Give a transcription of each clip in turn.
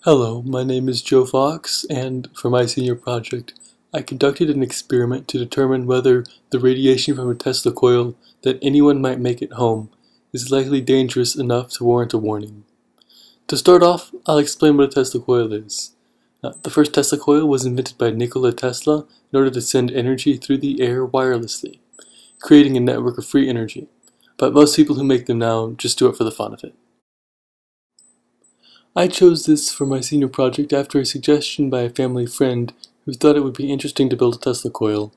Hello, my name is Joe Fox, and for my senior project, I conducted an experiment to determine whether the radiation from a Tesla coil that anyone might make at home is likely dangerous enough to warrant a warning. To start off, I'll explain what a Tesla coil is. The first Tesla coil was invented by Nikola Tesla in order to send energy through the air wirelessly, creating a network of free energy, but most people who make them now just do it for the fun of it. I chose this for my senior project after a suggestion by a family friend who thought it would be interesting to build a Tesla coil.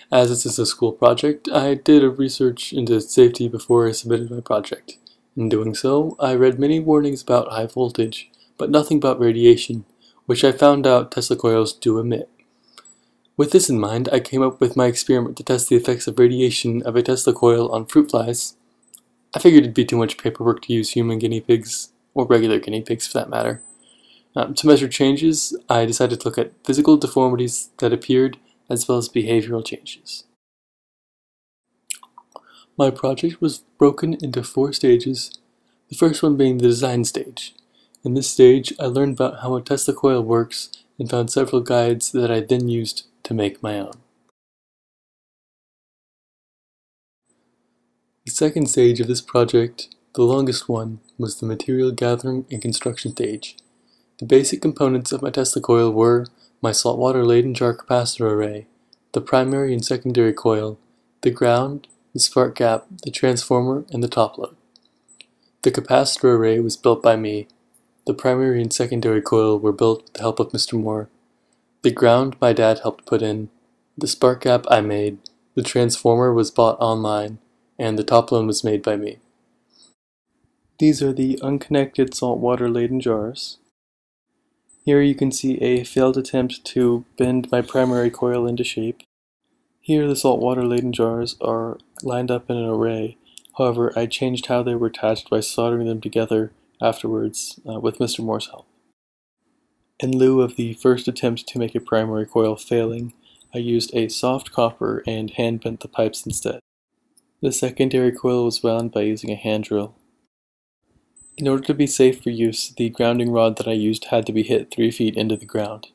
As this is a school project, I did a research into safety before I submitted my project. In doing so, I read many warnings about high voltage, but nothing about radiation, which I found out Tesla coils do emit. With this in mind, I came up with my experiment to test the effects of radiation of a Tesla coil on fruit flies. I figured it'd be too much paperwork to use human guinea pigs, or regular guinea pigs for that matter. To measure changes, I decided to look at physical deformities that appeared as well as behavioral changes. My project was broken into 4 stages, the first one being the design stage. In this stage, I learned about how a Tesla coil works and found several guides that I then used to make my own. The second stage of this project, the longest one, was the material gathering and construction stage. The basic components of my Tesla coil were my saltwater Leyden jar capacitor array, the primary and secondary coil, the ground, the spark gap, the transformer, and the top load. The capacitor array was built by me. The primary and secondary coil were built with the help of Mr. Moore. The ground my dad helped put in. The spark gap I made. The transformer was bought online, and the top load was made by me. These are the unconnected saltwater Leyden jars. Here you can see a failed attempt to bend my primary coil into shape. Here the saltwater Leyden jars are lined up in an array. However, I changed how they were attached by soldering them together afterwards with Mr. Moore's help. In lieu of the first attempt to make a primary coil failing, I used a soft copper and hand bent the pipes instead. The secondary coil was wound by using a hand drill. In order to be safe for use, the grounding rod that I used had to be hit 3 feet into the ground.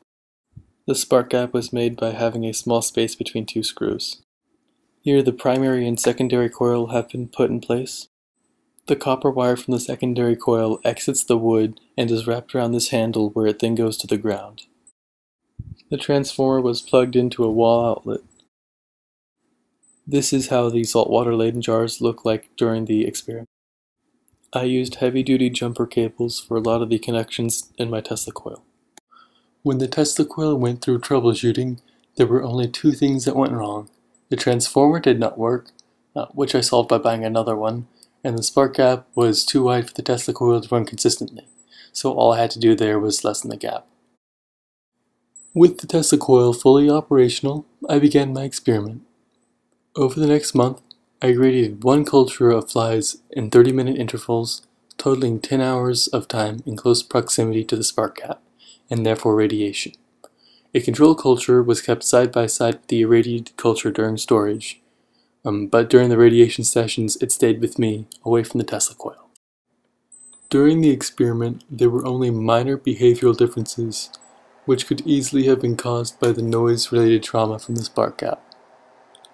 The spark gap was made by having a small space between 2 screws. Here the primary and secondary coil have been put in place. The copper wire from the secondary coil exits the wood and is wrapped around this handle where it then goes to the ground. The transformer was plugged into a wall outlet. This is how the saltwater Leyden jars look like during the experiment. I used heavy-duty jumper cables for a lot of the connections in my Tesla coil. When the Tesla coil went through troubleshooting, there were only 2 things that went wrong. The transformer did not work, which I solved by buying another one, and the spark gap was too wide for the Tesla coil to run consistently, so all I had to do there was lessen the gap. With the Tesla coil fully operational, I began my experiment. Over the next month, I irradiated 1 culture of flies in 30-minute intervals, totaling 10 hours of time in close proximity to the spark gap, and therefore radiation. A control culture was kept side by side with the irradiated culture during storage, but during the radiation sessions it stayed with me, away from the Tesla coil. During the experiment, there were only minor behavioral differences, which could easily have been caused by the noise-related trauma from the spark gap.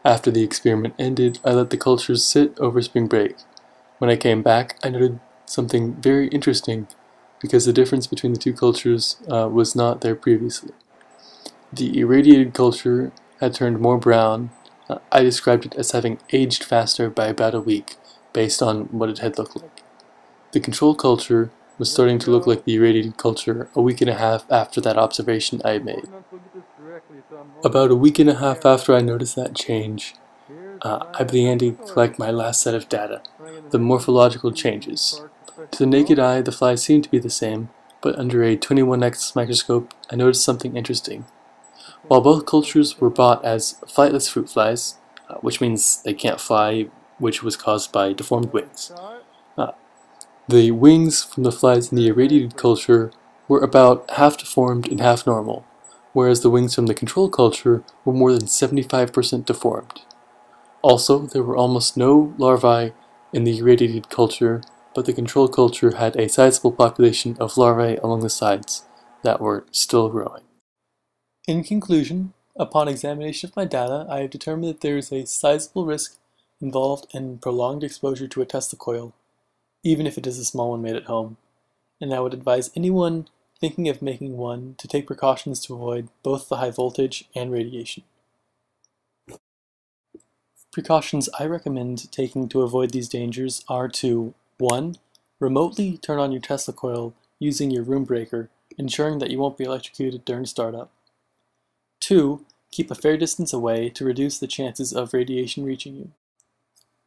After the experiment ended, I let the cultures sit over spring break. When I came back, I noted something very interesting, because the difference between the 2 cultures was not there previously. The irradiated culture had turned more brown. I described it as having aged faster by about a week, based on what it had looked like. The control culture was starting to look like the irradiated culture a week and a half after that observation I had made. About a week and a half after I noticed that change, I began to collect my last set of data, the morphological changes. To the naked eye, the flies seemed to be the same, but under a 21x microscope, I noticed something interesting. While both cultures were bought as flightless fruit flies, which means they can't fly, which was caused by deformed wings, the wings from the flies in the irradiated culture were about half deformed and half normal, whereas the wings from the control culture were more than 75% deformed. Also, there were almost no larvae in the irradiated culture, but the control culture had a sizable population of larvae along the sides, that were still growing. In conclusion, upon examination of my data, I have determined that there is a sizable risk involved in prolonged exposure to a Tesla coil, even if it is a small one made at home, and I would advise anyone thinking of making one to take precautions to avoid both the high voltage and radiation. Precautions I recommend taking to avoid these dangers are to 1. Remotely turn on your Tesla coil using your room breaker, ensuring that you won't be electrocuted during startup. 2. Keep a fair distance away to reduce the chances of radiation reaching you.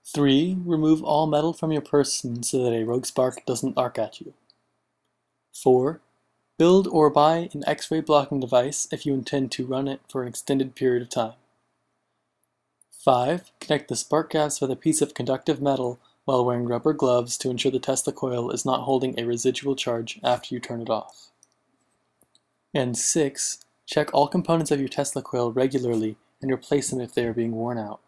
3. Remove all metal from your person so that a rogue spark doesn't arc at you. 4. Build or buy an X-ray blocking device if you intend to run it for an extended period of time. 5. Connect the spark gaps with a piece of conductive metal while wearing rubber gloves to ensure the Tesla coil is not holding a residual charge after you turn it off. And 6. Check all components of your Tesla coil regularly and replace them if they are being worn out.